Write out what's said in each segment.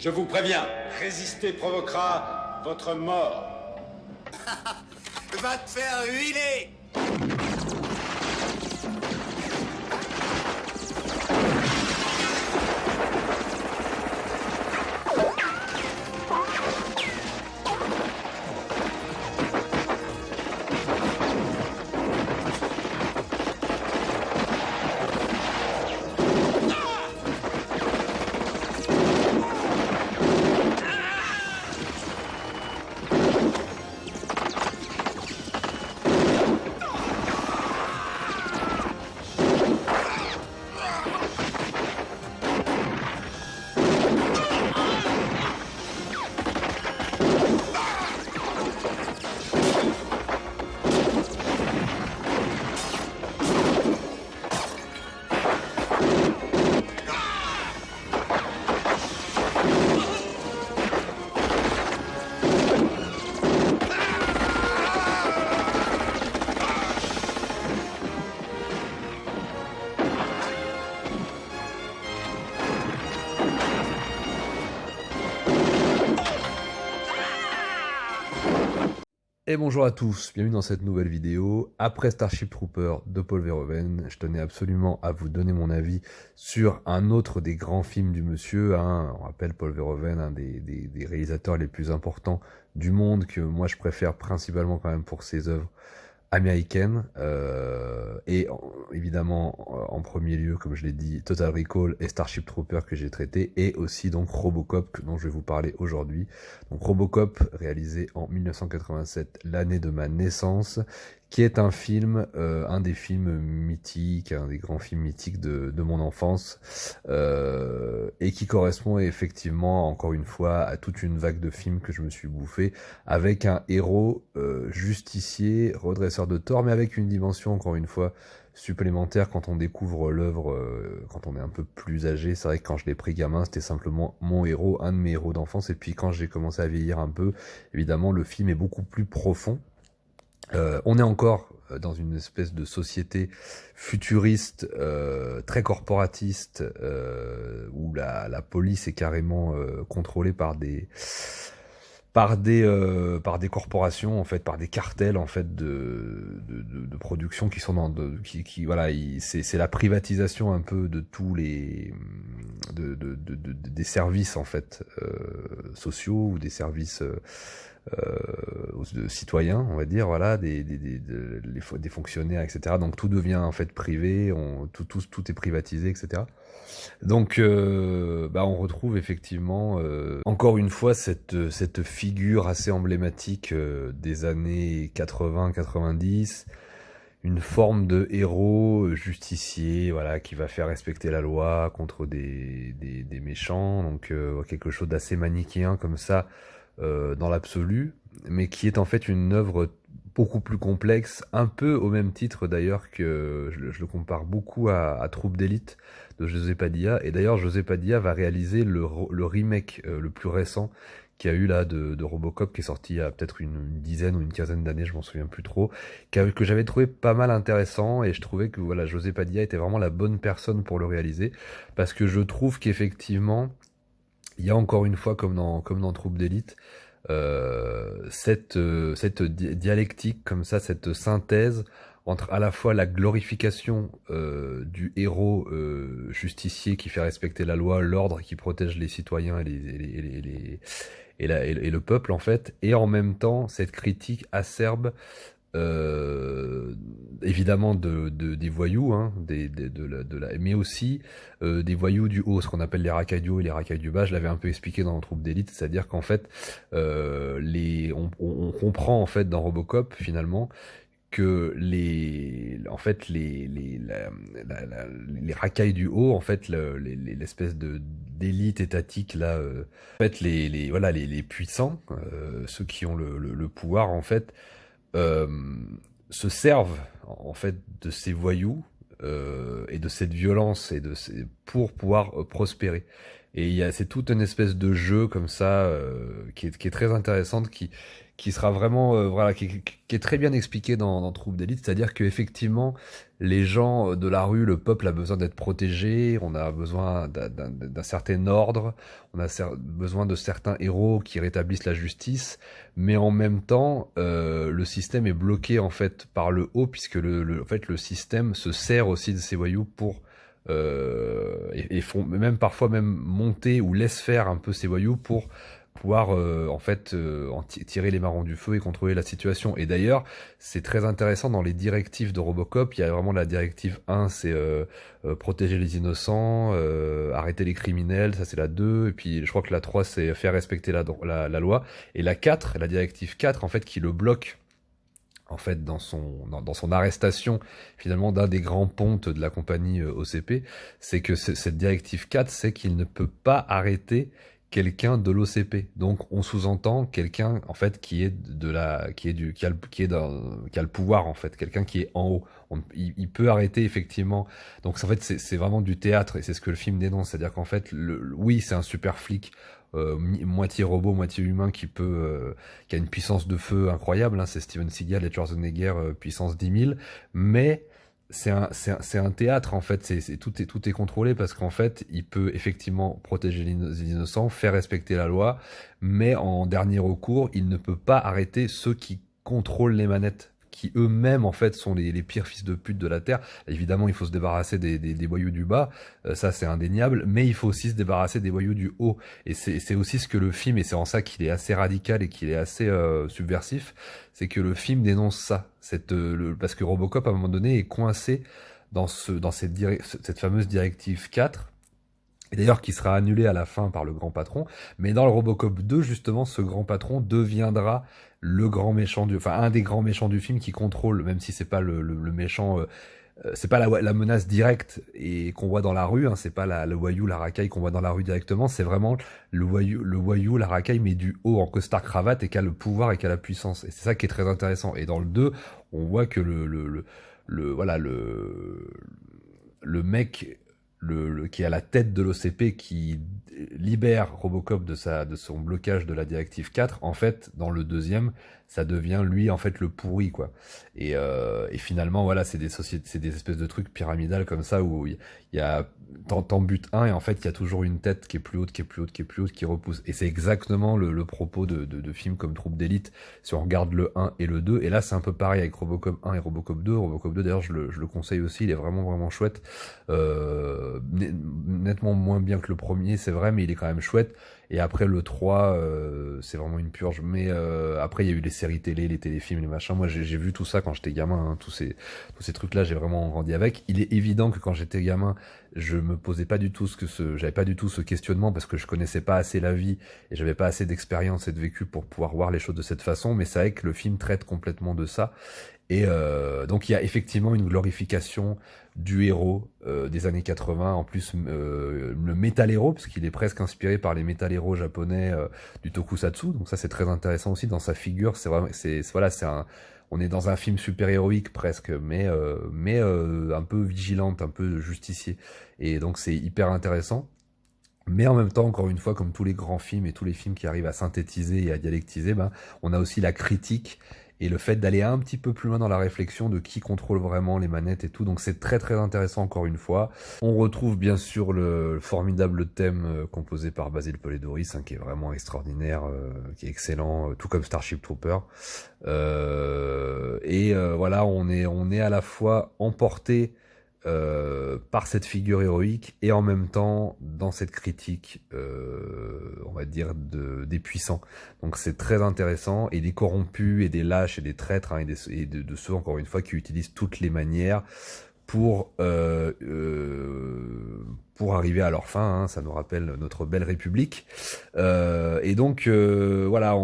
Je vous préviens, résister provoquera votre mort. Va te faire huiler! Et bonjour à tous, bienvenue dans cette nouvelle vidéo. Après Starship Troopers de Paul Verhoeven, je tenais absolument à vous donner mon avis sur un autre des grands films du monsieur. On rappelle Paul Verhoeven, un des réalisateurs les plus importants du monde, que moi je préfère principalement quand même pour ses œuvres américaine, évidemment en premier lieu, comme je l'ai dit, Total Recall et Starship Troopers que j'ai traité, et aussi donc Robocop dont je vais vous parler aujourd'hui. Donc Robocop, réalisé en 1987, l'année de ma naissance, qui est un film, un des films mythiques, un des grands films mythiques de mon enfance, et qui correspond effectivement, encore une fois, à toute une vague de films que je me suis bouffé, avec un héros justicier, redresseur de tort, mais avec une dimension, encore une fois, supplémentaire quand on découvre l'œuvre, quand on est un peu plus âgé. C'est vrai que quand je l'ai pris gamin, c'était simplement mon héros, un de mes héros d'enfance, et puis quand j'ai commencé à vieillir un peu, évidemment, le film est beaucoup plus profond. On est encore dans une espèce de société futuriste, très corporatiste, où la police est carrément contrôlée par des corporations, en fait, par des cartels, en fait, de production qui sont voilà, c'est la privatisation un peu de tous les des services, en fait, sociaux, ou des services de citoyens, on va dire, voilà, des fonctionnaires, etc. Donc tout devient en fait privé, tout est privatisé, etc. Donc on retrouve effectivement encore une fois cette figure assez emblématique des années 80-90, une forme de héros justicier, voilà, qui va faire respecter la loi contre des méchants, donc quelque chose d'assez manichéen comme ça, dans l'absolu, mais qui est en fait une œuvre beaucoup plus complexe, un peu au même titre d'ailleurs que je le compare beaucoup à Troupe d'élite de José Padilla. Et d'ailleurs José Padilla va réaliser le remake le plus récent qu'il y a eu là de Robocop, qui est sorti il y a peut-être une dizaine ou une quinzaine d'années, je m'en souviens plus trop, que j'avais trouvé pas mal intéressant, et je trouvais que voilà, José Padilla était vraiment la bonne personne pour le réaliser, parce que je trouve qu'effectivement il y a encore une fois, comme dans Troupe d'élite, cette dialectique comme ça, cette synthèse entre à la fois la glorification du héros justicier qui fait respecter la loi, l'ordre, qui protège les citoyens et le peuple, en fait, et en même temps cette critique acerbe, évidemment des voyous, hein, mais aussi des voyous du haut, ce qu'on appelle les racailles du haut et les racailles du bas. Je l'avais un peu expliqué dans Troupe d'élite, c'est-à-dire qu'en fait, on comprend en fait dans Robocop finalement que les racailles du haut, en fait, l'espèce d'élite étatique là, en fait les puissants, ceux qui ont le pouvoir, en fait, euh, se servent en fait de ces voyous et de cette violence pour pouvoir prospérer. Et c'est toute une espèce de jeu comme ça qui est très intéressante, qui sera vraiment voilà, qui est très bien expliqué dans Troupe d'élite, c'est-à-dire que effectivement les gens de la rue, le peuple a besoin d'être protégé, on a besoin d'un certain ordre, on a besoin de certains héros qui rétablissent la justice, mais en même temps le système est bloqué en fait par le haut, puisque en fait le système se sert aussi de ces voyous pour et font même parfois même monter ou laissent faire un peu ces voyous pour pouvoir en fait tirer les marrons du feu et contrôler la situation. Et d'ailleurs, c'est très intéressant dans les directives de Robocop. Il y a vraiment la directive 1, c'est protéger les innocents, arrêter les criminels, ça c'est la 2. Et puis je crois que la 3, c'est faire respecter la loi. Et la 4, la directive 4, en fait, qui le bloque en fait dans son arrestation finalement d'un des grands pontes de la compagnie OCP, c'est que cette directive 4, c'est qu'il ne peut pas arrêter quelqu'un de l'OCP. Donc on sous-entend quelqu'un en fait qui est de la qui est du qui a le pouvoir en fait, quelqu'un qui est en haut. Il peut arrêter effectivement. Donc en fait c'est vraiment du théâtre, et c'est ce que le film dénonce, c'est-à-dire qu'en fait oui, c'est un super flic moitié robot, moitié humain qui a une puissance de feu incroyable, hein, c'est Steven Seagal et Schwarzenegger puissance 10 000, mais c'est un théâtre en fait, tout est contrôlé parce qu'en fait il peut effectivement protéger les innocents, faire respecter la loi, mais en dernier recours il ne peut pas arrêter ceux qui contrôlent les manettes, qui eux-mêmes en fait sont les pires fils de pute de la terre. Évidemment il faut se débarrasser des voyous du bas, ça c'est indéniable, mais il faut aussi se débarrasser des voyous du haut, et c'est aussi ce que le film, et c'est en ça qu'il est assez radical et qu'il est assez subversif, c'est que le film dénonce ça, parce que Robocop à un moment donné est coincé dans cette fameuse directive 4, et d'ailleurs qui sera annulée à la fin par le grand patron, mais dans le Robocop 2 justement ce grand patron deviendra le grand méchant enfin un des grands méchants du film, qui contrôle, même si c'est pas le méchant, c'est pas la menace directe et qu'on voit dans la rue, hein, c'est pas le voyou, la racaille qu'on voit dans la rue directement, c'est vraiment le voyou, la racaille, mais du haut, en costard cravate, et qui a le pouvoir et qui a la puissance. Et c'est ça qui est très intéressant. Et dans le 2, on voit que voilà, le mec, qui est à la tête de l'OCP, qui libère Robocop de son blocage de la directive 4, en fait, dans le deuxième, ça devient lui en fait le pourri, quoi. Et finalement voilà, c'est des sociétés, c'est des espèces de trucs pyramidales comme ça, où il y a t'en butes un, et en fait il y a toujours une tête qui est plus haute, qui est plus haute, qui est plus haute, qui repousse. Et c'est exactement le propos de films comme Troupe d'élite, si on regarde le 1 et le 2. Et là c'est un peu pareil avec Robocop 1 et Robocop 2. Robocop 2 d'ailleurs je le conseille aussi, il est vraiment vraiment chouette, nettement moins bien que le premier c'est vrai, mais il est quand même chouette. Et après le 3, c'est vraiment une purge. Mais après il y a eu les séries télé, les téléfilms, les machins. Moi j'ai vu tout ça quand j'étais gamin, hein, tous ces trucs là, j'ai vraiment grandi avec. Il est évident que quand j'étais gamin, je me posais pas du tout j'avais pas du tout ce questionnement, parce que je connaissais pas assez la vie et j'avais pas assez d'expérience et de vécu pour pouvoir voir les choses de cette façon. Mais c'est vrai que le film traite complètement de ça. Et donc il y a effectivement une glorification du héros des années 80, en plus le metal héros, parce qu'il est presque inspiré par les metal héros japonais du tokusatsu. Donc ça c'est très intéressant aussi dans sa figure. C'est vraiment, voilà, on est dans un film super héroïque presque, mais un peu vigilante, un peu justicier. Et donc c'est hyper intéressant. Mais en même temps, encore une fois, comme tous les grands films et tous les films qui arrivent à synthétiser et à dialectiser, ben, on a aussi la critique et le fait d'aller un petit peu plus loin dans la réflexion de qui contrôle vraiment les manettes et tout. Donc c'est très très intéressant encore une fois. On retrouve bien sûr le formidable thème composé par Basil Polidoris, hein, qui est vraiment extraordinaire, qui est excellent, tout comme Starship Trooper. Voilà, on est à la fois emporté par cette figure héroïque, et en même temps dans cette critique, on va dire, des puissants. Donc c'est très intéressant, et des corrompus et des lâches et des traîtres, hein, de ceux, encore une fois, qui utilisent toutes les manières pour arriver à leur fin, hein. Ça nous rappelle notre belle République. Et donc voilà,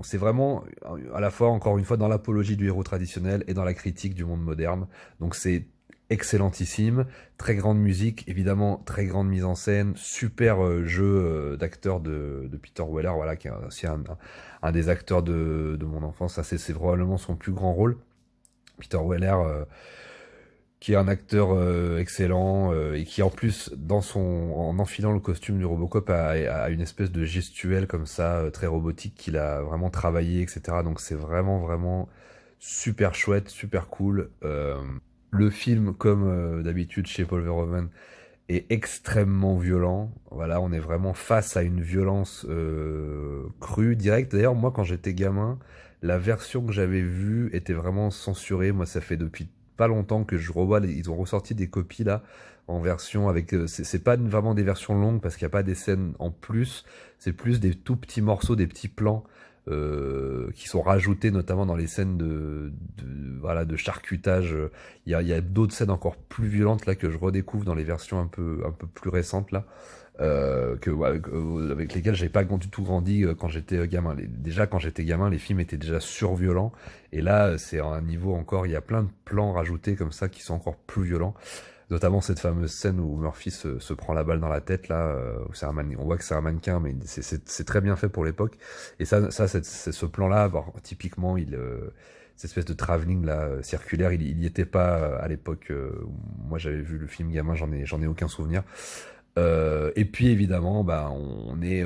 c'est vraiment à la fois, encore une fois, dans l'apologie du héros traditionnel et dans la critique du monde moderne. Donc c'est excellentissime, très grande musique, évidemment, très grande mise en scène, super jeu d'acteur de Peter Weller, voilà, qui est aussi un des acteurs de mon enfance. Ça, c'est probablement son plus grand rôle. Peter Weller, qui est un acteur excellent et qui en plus en enfilant le costume du Robocop a une espèce de gestuelle comme ça très robotique qu'il a vraiment travaillé, etc. Donc c'est vraiment super chouette, super cool. Le film, comme d'habitude chez Paul Verhoeven, est extrêmement violent. Voilà, on est vraiment face à une violence crue, directe. D'ailleurs, moi, quand j'étais gamin, la version que j'avais vue était vraiment censurée. Moi, ça fait depuis pas longtemps que je revois. Ils ont ressorti des copies là en version avec. C'est pas vraiment des versions longues parce qu'il n'y a pas des scènes en plus. C'est plus des tout petits morceaux, des petits plans. Qui sont rajoutés notamment dans les scènes voilà, de charcutage. Il y a d'autres scènes encore plus violentes là que je redécouvre dans les versions un peu plus récentes là, avec lesquelles j'avais pas du tout grandi quand j'étais gamin. Déjà quand j'étais gamin, les films étaient déjà surviolents et là c'est à un niveau encore. Il y a plein de plans rajoutés comme ça qui sont encore plus violents. Notamment cette fameuse scène où Murphy se prend la balle dans la tête là, on voit que c'est un mannequin, mais c'est très bien fait pour l'époque. Et c'est ce plan-là, typiquement, cette espèce de travelling là circulaire, il y était pas à l'époque. Moi, j'avais vu le film gamin, j'en ai aucun souvenir. Et puis évidemment, bah, on est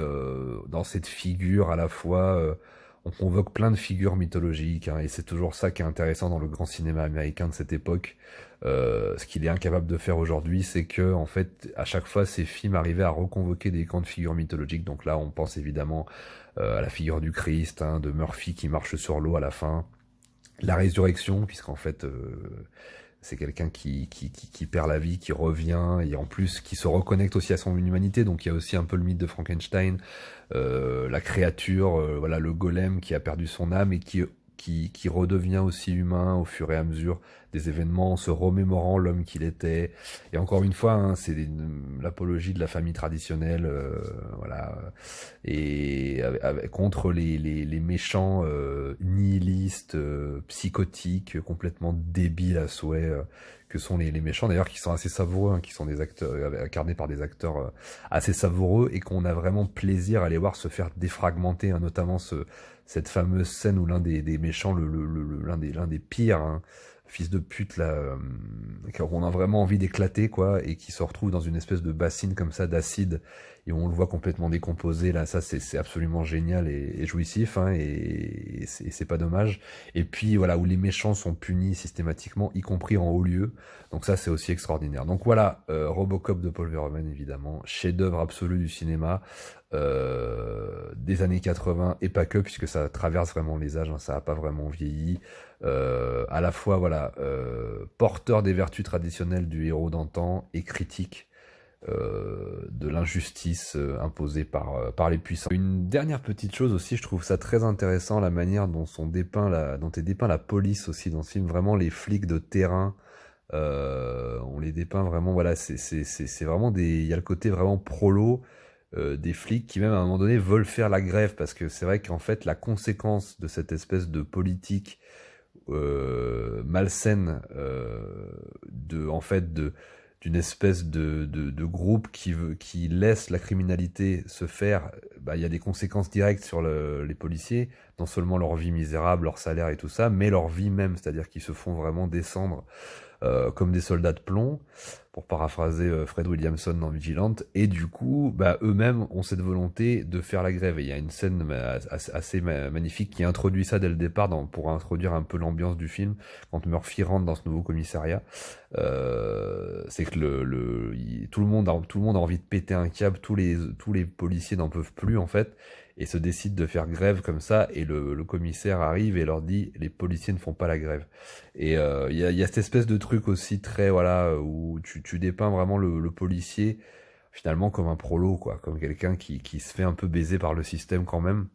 dans cette figure à la fois. On convoque plein de figures mythologiques, hein, et c'est toujours ça qui est intéressant dans le grand cinéma américain de cette époque. Ce qu'il est incapable de faire aujourd'hui, c'est que en fait, à chaque fois, ces films arrivaient à reconvoquer des grandes figures mythologiques. Donc là, on pense évidemment à la figure du Christ, hein, de Murphy qui marche sur l'eau à la fin, la résurrection, puisqu'en fait, c'est quelqu'un qui perd la vie, qui revient, et en plus qui se reconnecte aussi à son humanité. Donc il y a aussi un peu le mythe de Frankenstein, la créature, voilà, le golem qui a perdu son âme et qui redevient aussi humain au fur et à mesure des événements, en se remémorant l'homme qu'il était. Et encore une fois, hein, c'est l'apologie de la famille traditionnelle, voilà, et contre les méchants nihilistes, psychotiques, complètement débiles à souhait, que sont les méchants, d'ailleurs, qui sont assez savoureux, hein, qui sont des acteurs incarnés par des acteurs assez savoureux et qu'on a vraiment plaisir à les voir se faire défragmenter, hein, notamment cette fameuse scène où l'un des méchants, l'un des pires, hein, fils de pute là, qu'on a vraiment envie d'éclater quoi, et qui se retrouve dans une espèce de bassine comme ça d'acide et on le voit complètement décomposé là. Ça c'est absolument génial et jouissif, hein, et c'est pas dommage. Et puis voilà, où les méchants sont punis systématiquement, y compris en haut lieu. Donc ça c'est aussi extraordinaire. Donc voilà, Robocop de Paul Verhoeven, évidemment, chef-d'œuvre absolu du cinéma des années 80 et pas que, puisque ça traverse vraiment les âges, hein, ça a pas vraiment vieilli. À la fois voilà, porteur des vertus traditionnelles du héros d'antan et critique de l'injustice imposée par les puissants. Une dernière petite chose aussi, je trouve ça très intéressant, la manière dont est dépeint la police aussi dans ce film. Vraiment les flics de terrain, on les dépeint vraiment, voilà, c'est vraiment il y a le côté vraiment prolo, des flics qui même à un moment donné veulent faire la grève, parce que c'est vrai qu'en fait la conséquence de cette espèce de politique malsaine, d'une espèce de groupe qui laisse la criminalité se faire, bah, il y a des conséquences directes sur les policiers, non seulement leur vie misérable, leur salaire et tout ça, mais leur vie même, c'est-à-dire qu'ils se font vraiment descendre comme des soldats de plomb, pour paraphraser Fred Williamson dans Vigilante, et du coup, bah, eux-mêmes ont cette volonté de faire la grève. Et il y a une scène assez magnifique qui introduit ça dès le départ, pour introduire un peu l'ambiance du film, quand Murphy rentre dans ce nouveau commissariat. C'est que tout le monde a envie de péter un câble, tous les policiers n'en peuvent plus en fait, et se décident de faire grève comme ça, et le commissaire arrive et leur dit les policiers ne font pas la grève. Et il y a cette espèce de truc aussi très, voilà, où tu dépeins vraiment le policier finalement comme un prolo, quoi, comme quelqu'un qui se fait un peu baiser par le système quand même,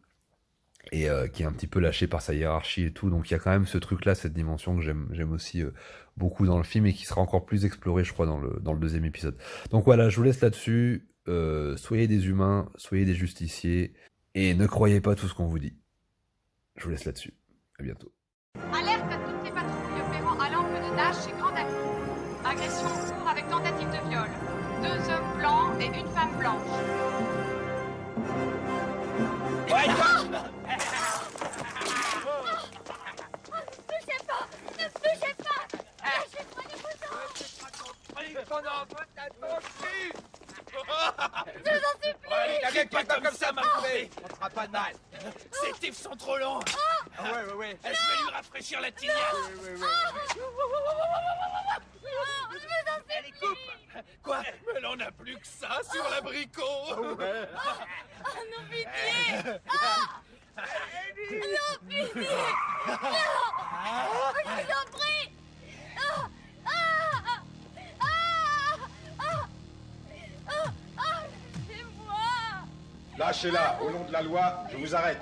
et qui est un petit peu lâché par sa hiérarchie et tout. Donc il y a quand même ce truc là, cette dimension que j'aime aussi beaucoup dans le film, et qui sera encore plus explorée, je crois, dans le deuxième épisode. Donc voilà, je vous laisse là-dessus. Soyez des humains, soyez des justiciers, et ne croyez pas tout ce qu'on vous dit. Je vous laisse là-dessus. À bientôt. Alerte à toutes les patrouilles opérant à l'angle de Nash et Grand Avenue. Agression en cours avec tentative de viol. 2 hommes blancs et une femme blanche. Ouais, Ne bougez pas! Ne bougez pas! Lâchez-moi les boutons! T'inquiète pas comme ça, Marc-André. On te fera pas de mal. Ces types sont trop longs. Ouais. Je vais lui rafraîchir la tignasse. Allez, coupe. Quoi? Mais elle en a plus que ça sur l'abricot. Non, pitié! Non, pitié! Non! Je vous en prie! Laissez-moi! Lâchez-la, au nom de la loi, je vous arrête.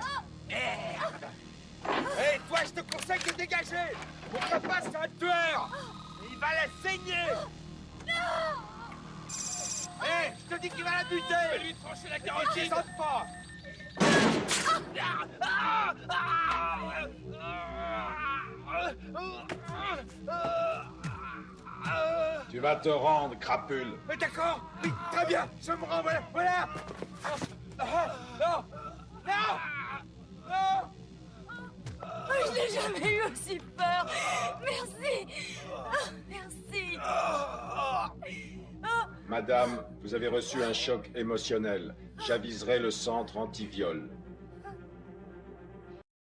Hé, toi, je te conseille de dégager. Mon papa, c'est un tueur. Il va la saigner. Hé, je te dis qu'il va la buter. Je vais lui trancher la carotide. Descends pas. Tu vas te rendre, crapule. D'accord. Oui, très bien. Je me rends, voilà. Non. Je n'ai jamais eu aussi peur! Merci! Merci! Madame, vous avez reçu un choc émotionnel. J'aviserai le centre anti-viol.